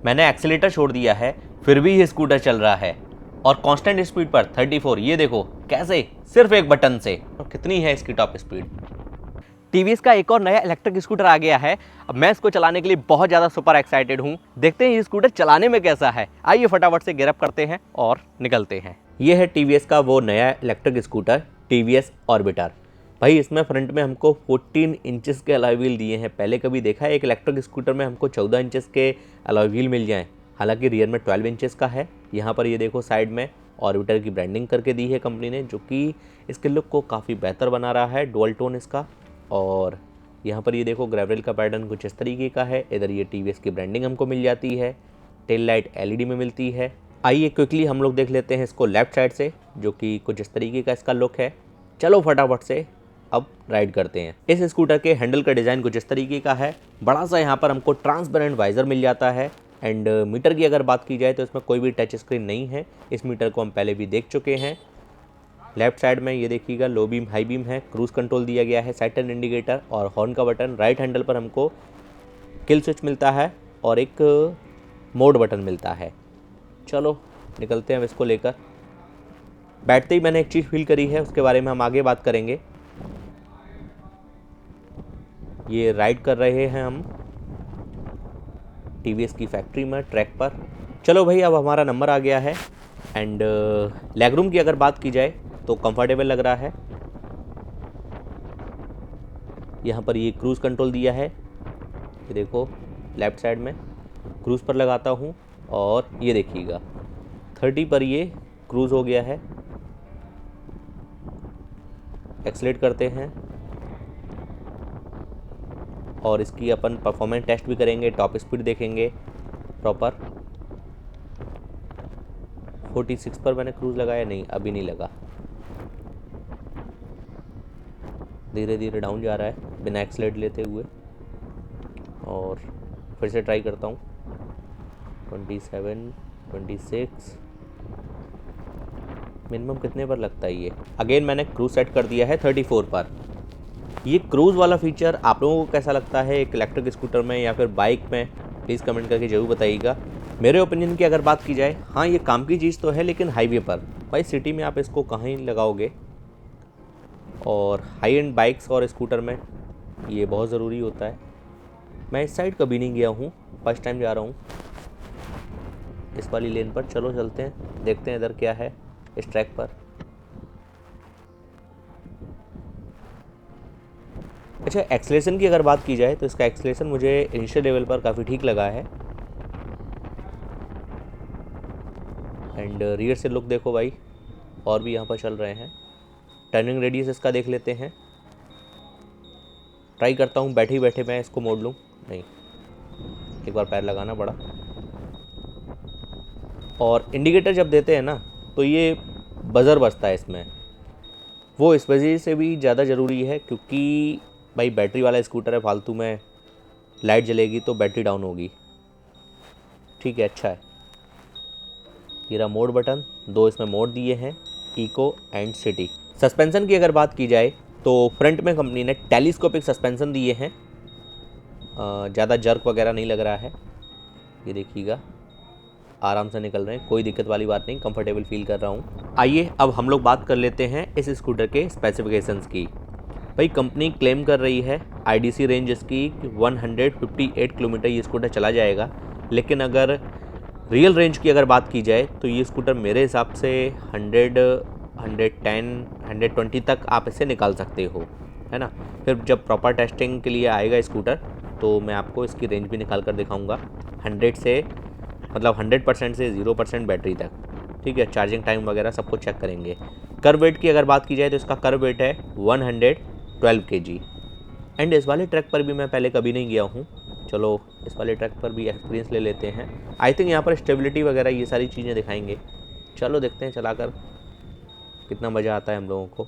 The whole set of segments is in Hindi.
मैंने एक्सीलेटर छोड़ दिया है, फिर भी ये स्कूटर चल रहा है और कांस्टेंट स्पीड पर 34। ये देखो कैसे, सिर्फ एक बटन से। और कितनी है इसकी टॉप स्पीड। टीवीएस का एक और नया इलेक्ट्रिक स्कूटर आ गया है। अब मैं इसको चलाने के लिए बहुत ज़्यादा सुपर एक्साइटेड हूँ। देखते हैं ये स्कूटर चलाने में कैसा है। आइए फटाफट से गिरफ्त करते हैं और निकलते हैं। ये है टीवीएस का वो नया इलेक्ट्रिक स्कूटर टीवीएस ऑर्बिटर। भाई इसमें फ्रंट में हमको 14 इंचेस के अलॉय व्हील दिए हैं। पहले कभी देखा है एक इलेक्ट्रिक स्कूटर में हमको 14 इंचेस के अलॉय व्हील मिल जाएं। हालांकि रियर में 12 इंचेस का है। यहाँ पर ये देखो साइड में ऑर्बिटर की ब्रांडिंग करके दी है कंपनी ने, जो कि इसके लुक को काफ़ी बेहतर बना रहा है, डुअल टोन इसका। और यहाँ पर ये देखो ग्रेवल का पैटर्न कुछ इस तरीके का है। इधर ये टीवीएस की ब्रांडिंग हमको मिल जाती है। टेल लाइट एलईडी में मिलती है। आइए क्विकली हम लोग देख लेते हैं इसको लेफ्ट साइड से, जो कि कुछ इस तरीके का इसका लुक है। चलो फटाफट से अब राइड करते हैं। इस स्कूटर के हैंडल का डिज़ाइन कुछ इस तरीके का है। बड़ा सा यहाँ पर हमको ट्रांसपेरेंट वाइजर मिल जाता है। एंड मीटर की अगर बात की जाए तो इसमें कोई भी टच स्क्रीन नहीं है। इस मीटर को हम पहले भी देख चुके हैं। लेफ्ट साइड में ये देखिएगा लो बीम हाई बीम है। क्रूज कंट्रोल दिया गया है, साइड टर्न इंडिकेटर और हॉर्न का बटन। राइट हैंडल पर हमको किल स्विच मिलता है और एक मोड बटन मिलता है। चलो निकलते हैं अब इसको लेकर। बैठते ही मैंने एक चीज़ फील करी है, उसके बारे में हम आगे बात करेंगे। ये राइड कर रहे हैं हम टीवीएस की फैक्ट्री में, ट्रैक पर। चलो भाई अब हमारा नंबर आ गया है। एंड लेग रूम की अगर बात की जाए तो कंफर्टेबल लग रहा है। यहाँ पर ये क्रूज़ कंट्रोल दिया है। ये देखो लेफ्ट साइड में क्रूज़ पर लगाता हूँ और ये देखिएगा 30 पर ये क्रूज़ हो गया है। एक्सलेट करते हैं और इसकी अपन परफॉर्मेंस टेस्ट भी करेंगे, टॉप स्पीड देखेंगे प्रॉपर। 46 पर मैंने क्रूज़ लगाया, नहीं अभी नहीं लगा, धीरे धीरे डाउन जा रहा है बिना एक्सलेट लेते हुए। और फिर से ट्राई करता हूँ। 27, 26, मिनिमम कितने पर लगता है ये। अगेन मैंने क्रूज़ सेट कर दिया है 34 पर। ये क्रूज़ वाला फीचर आप लोगों को कैसा लगता है एक इलेक्ट्रिक स्कूटर में या फिर बाइक में, प्लीज़ कमेंट करके ज़रूर बताइएगा। मेरे ओपिनियन की अगर बात की जाए, हाँ ये काम की चीज़ तो है, लेकिन हाईवे पर भाई सिटी में आप इसको कहाँ ही लगाओगे। और हाई एंड बाइक्स और स्कूटर में ये बहुत ज़रूरी होता है। मैं इस साइड कभी नहीं गया हूँ, फर्स्ट टाइम जा रहा हूँ इस वाली लेन पर। चलो चलते हैं, देखते हैं इधर क्या है इस ट्रैक पर। अच्छा, एक्सलेशन की अगर बात की जाए तो इसका एक्सलेशन मुझे इनिशियल लेवल पर काफ़ी ठीक लगा है। एंड रियर से लुक देखो भाई, और भी यहाँ पर चल रहे हैं। टर्निंग रेडियस इसका देख लेते हैं। ट्राई करता हूँ बैठे ही बैठे मैं इसको मोड़ लूँ, नहीं, एक बार पैर लगाना पड़ा। और इंडिकेटर जब देते हैं ना तो ये बज़र बजता है इसमें, वो इस वजह से भी ज़्यादा ज़रूरी है क्योंकि भाई बैटरी वाला स्कूटर है, फालतू में लाइट जलेगी तो बैटरी डाउन होगी। ठीक है, अच्छा है। ये रहा मोड बटन, दो इसमें मोड दिए हैं, इको एंड सिटी। सस्पेंशन की अगर बात की जाए तो फ्रंट में कंपनी ने टेलीस्कोपिक सस्पेंशन दिए हैं। ज़्यादा जर्क वगैरह नहीं लग रहा है। ये देखिएगा आराम से निकल रहे हैं, कोई दिक्कत वाली बात नहीं, कंफर्टेबल फील कर रहा हूँ। आइए अब हम लोग बात कर लेते हैं इस स्कूटर के स्पेसिफिकेशंस की। भाई कंपनी क्लेम कर रही है आईडीसी रेंज इसकी 158 किलोमीटर ये स्कूटर चला जाएगा। लेकिन अगर रियल रेंज की अगर बात की जाए तो ये स्कूटर मेरे हिसाब से 100, 110, 120 तक आप इसे निकाल सकते हो, है ना। फिर जब प्रॉपर टेस्टिंग के लिए आएगा स्कूटर तो मैं आपको इसकी रेंज भी निकाल कर दिखाऊंगा। 100 से मतलब 100% से 0% बैटरी तक, ठीक है। चार्जिंग टाइम वगैरह सब कुछ चेक करेंगे। कर्व वेट की अगर बात की जाए तो इसका कर्व वेट है 112 kg। एंड इस वाले ट्रैक पर भी मैं पहले कभी नहीं गया हूँ, चलो इस वाले ट्रैक पर भी एक्सपीरियंस ले लेते हैं। आई थिंक यहाँ पर स्टेबिलिटी वगैरह ये सारी चीज़ें दिखाएंगे। चलो देखते हैं चलाकर कितना मज़ा आता है हम लोगों को।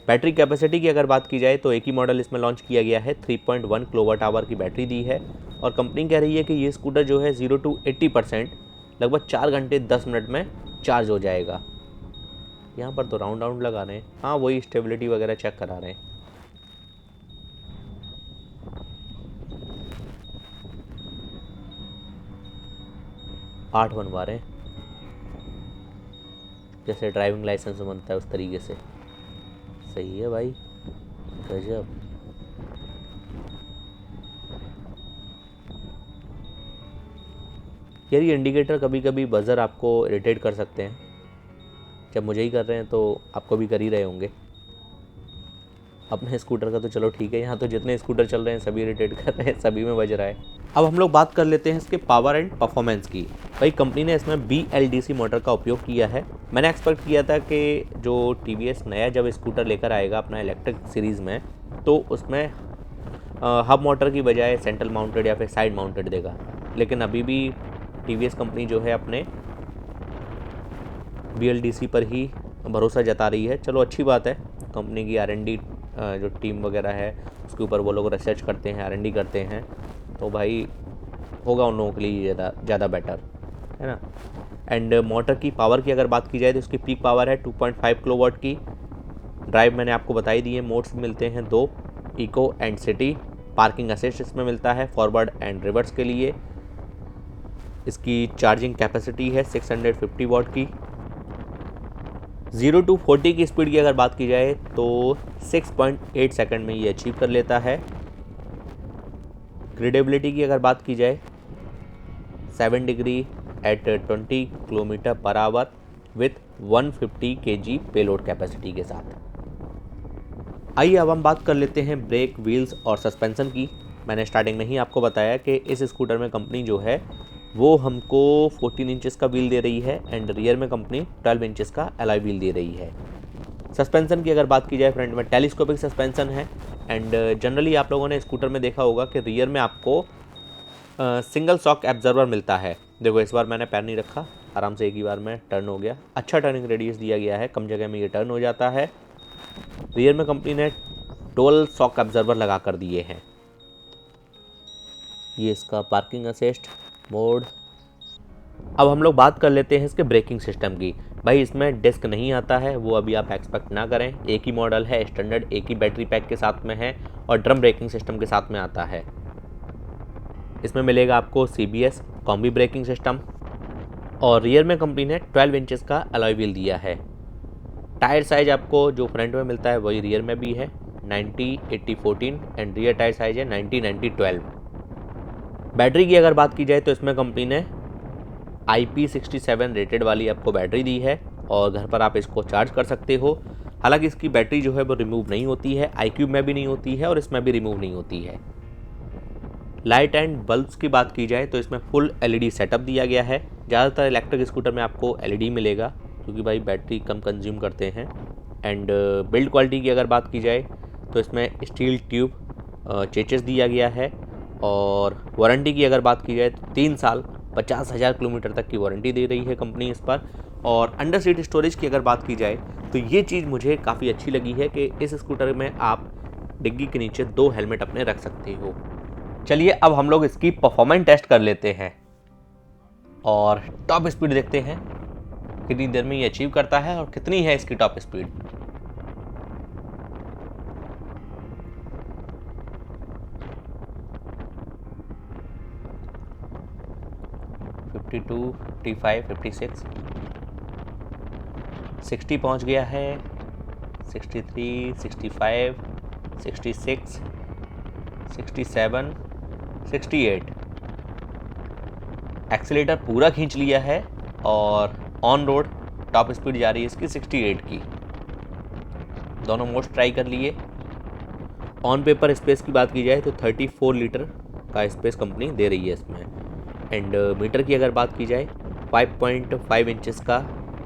बैटरी कैपेसिटी की अगर बात की जाए तो एक ही मॉडल इसमें लॉन्च किया गया है, 3.1 किलोवाट आवर की बैटरी दी है। और कंपनी कह रही है कि ये स्कूटर जो है 0 to 80% लगभग 4 घंटे 10 मिनट में चार्ज हो जाएगा। यहाँ पर तो राउंड लगा रहे हैं, हाँ वही स्टेबिलिटी वगैरह चेक करा रहे हैं। 8 बनवा रहे हैं, जैसे ड्राइविंग लाइसेंस बनता है उस तरीके से। सही है भाई, गजब। यार ये इंडिकेटर कभी कभी बज़र आपको इरिटेट कर सकते हैं, जब मुझे ही कर रहे हैं तो आपको भी कर ही रहे होंगे। अपने स्कूटर का तो चलो ठीक है, यहाँ तो जितने स्कूटर चल रहे हैं सभी इरिटेट कर रहे हैं, सभी में बज रहा है। अब हम लोग बात कर लेते हैं इसके पावर एंड परफॉर्मेंस की। भाई कंपनी ने इसमें BLDC मोटर का उपयोग किया है। मैंने एक्सपेक्ट किया था कि जो TVS नया जब स्कूटर लेकर आएगा अपना इलेक्ट्रिक सीरीज़ में, तो उसमें हब मोटर की बजाय सेंट्रल माउंटेड या फिर साइड माउंटेड देगा, लेकिन अभी भी TVS कंपनी जो है अपने BLDC पर ही भरोसा जता रही है। चलो अच्छी बात है, कंपनी की R&D जो टीम वगैरह है उसके ऊपर वो लोग रिसर्च करते हैं, R&D करते हैं, तो भाई होगा उन लोगों के लिए ज़्यादा बेटर है ना। एंड मोटर की पावर की अगर बात की जाए तो उसकी पीक पावर है 2.5 किलोवाट की। ड्राइव मैंने आपको बताई दी है, मोड्स मिलते हैं 2, eco and city. Parking assist इसमें मिलता है फॉरवर्ड एंड रिवर्स के लिए। इसकी चार्जिंग कैपेसिटी है 650 वाट की। 0 to 40 की स्पीड की अगर बात की जाए तो 6.8 सेकंड में ये अचीव कर लेता है। ग्रिडेबिलिटी की अगर बात की जाए 7 degree at 20 kilometre per hour with 150 kg payload capacity के साथ। आइए अब हम बात कर लेते हैं ब्रेक, व्हील्स और सस्पेंशन की। मैंने स्टार्टिंग में ही आपको बताया कि इस स्कूटर में कंपनी जो है वो हमको 14 इंचेस का व्हील दे रही है एंड रियर में कंपनी 12 इंचेस का एलॉय व्हील दे रही है। सस्पेंशन की अगर बात की जाए फ्रंट में टेलीस्कोपिक सस्पेंशन है एंड जनरली आप लोगों ने स्कूटर में देखा होगा कि रियर में आपको सिंगल शॉक एब्जर्वर मिलता है। देखो इस बार मैंने पैर नहीं रखा, आराम से एक ही बार में टर्न हो गया। अच्छा टर्निंग रेडियस दिया गया है, कम जगह में ये टर्न हो जाता है। रियर में कंपनी ने डुअल शॉक एब्जर्वर लगा कर दिए हैं। ये इसका पार्किंग असिस्ट मोड। अब हम लोग बात कर लेते हैं इसके ब्रेकिंग सिस्टम की। भाई इसमें डिस्क नहीं आता है, वो अभी आप एक्सपेक्ट ना करें। एक ही मॉडल है, स्टैंडर्ड एक ही बैटरी पैक के साथ में है और ड्रम ब्रेकिंग सिस्टम के साथ में आता है। इसमें मिलेगा आपको CBS कॉम्बी ब्रेकिंग सिस्टम और रियर में कंपनी ने 12 इंचेस का अलॉय व्हील दिया है। टायर साइज आपको जो फ्रंट में मिलता है वही रियर में भी है, 90-80-14 एंड रियर टायर साइज है 90-90-12। बैटरी की अगर बात की जाए तो इसमें कंपनी ने IP67 रेटेड वाली आपको बैटरी दी है और घर पर आप इसको चार्ज कर सकते हो। हालांकि इसकी बैटरी जो है वो रिमूव नहीं होती है, iQube में भी नहीं होती है और इसमें भी रिमूव नहीं होती है। लाइट एंड बल्ब्स की बात की जाए तो इसमें फुल LED सेटअप दिया गया है। ज़्यादातर इलेक्ट्रिक स्कूटर में आपको LED मिलेगा क्योंकि भाई बैटरी कम कंज्यूम करते हैं। एंड बिल्ड क्वालिटी की अगर बात की जाए तो इसमें स्टील ट्यूब चेचिस दिया गया है और वारंटी की अगर बात की जाए तो 3 साल 50,000 किलोमीटर तक की वारंटी दे रही है कंपनी इस पर। और अंडर सीट स्टोरेज की अगर बात की जाए तो ये चीज़ मुझे काफ़ी अच्छी लगी है कि इस स्कूटर में आप डिग्गी के नीचे 2 हेलमेट अपने रख सकते हो। चलिए अब हम लोग इसकी परफॉर्मेंस टेस्ट कर लेते हैं और टॉप स्पीड देखते हैं कितनी देर में ये अचीव करता है और कितनी है इसकी टॉप स्पीड। टू 55 56 60 पहुंच गया है, 63 65 66 67 68। एक्सीलेटर पूरा खींच लिया है और ऑन रोड टॉप स्पीड जा रही है इसकी 68 की। दोनों मोड्स ट्राई कर लिए। ऑन पेपर स्पेस की बात की जाए तो 34 लीटर का स्पेस कंपनी दे रही है इसमें। एंड मीटर की अगर बात की जाए 5.5 इंचेस का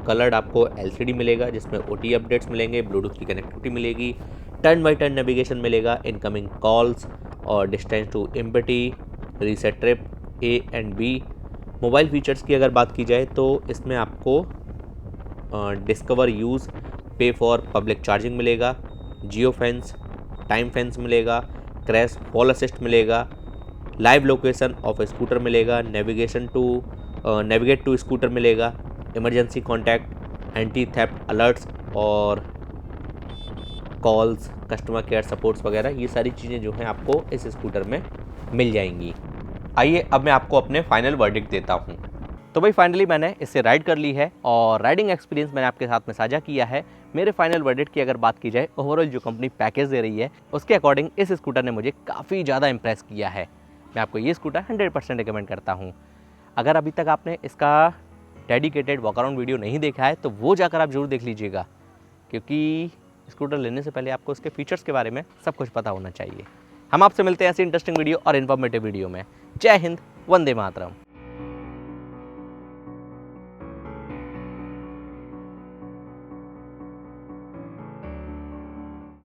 कलर्ड आपको LCD मिलेगा जिसमें OT अपडेट्स मिलेंगे, ब्लूटूथ की कनेक्टिविटी मिलेगी, टर्न बाई टर्न नेविगेशन मिलेगा, इनकमिंग कॉल्स और distance to empty, reset trip A and B। Mobile features की अगर बात की जाए तो इसमें आपको discover use pay for public charging मिलेगा, जियो फेंस, टाइम फेंस मिलेगा, क्रैश फॉल असिस्ट मिलेगा, लाइव लोकेशन ऑफ स्कूटर मिलेगा, नेविगेट टू स्कूटर मिलेगा, emergency contact, anti theft alerts और कॉल्स, कस्टमर केयर सपोर्ट्स वगैरह, ये सारी चीज़ें जो हैं आपको इस स्कूटर में मिल जाएंगी। आइए अब मैं आपको अपने फाइनल वर्डिक्ट देता हूँ। तो भाई फाइनली मैंने इससे राइड कर ली है और राइडिंग एक्सपीरियंस मैंने आपके साथ में साझा किया है। मेरे फाइनल वर्डिक्ट की अगर बात की जाए, ओवरऑल जो कंपनी पैकेज दे रही है उसके अकॉर्डिंग इस स्कूटर ने मुझे काफ़ी ज़्यादा इंप्रेस किया है। मैं आपको ये स्कूटर 100% रिकमेंड करता हूँ। अगर अभी तक आपने इसका डेडिकेटेड वॉक अराउंड वीडियो नहीं देखा है तो वो जाकर आप जरूर देख लीजिएगा, क्योंकि स्कूटर लेने से पहले आपको उसके फीचर्स के बारे में सब कुछ पता होना चाहिए। हम आपसे मिलते हैं ऐसी इंटरेस्टिंग वीडियो और इन्फॉर्मेटिव वीडियो में। जय हिंद, वंदे मातरम।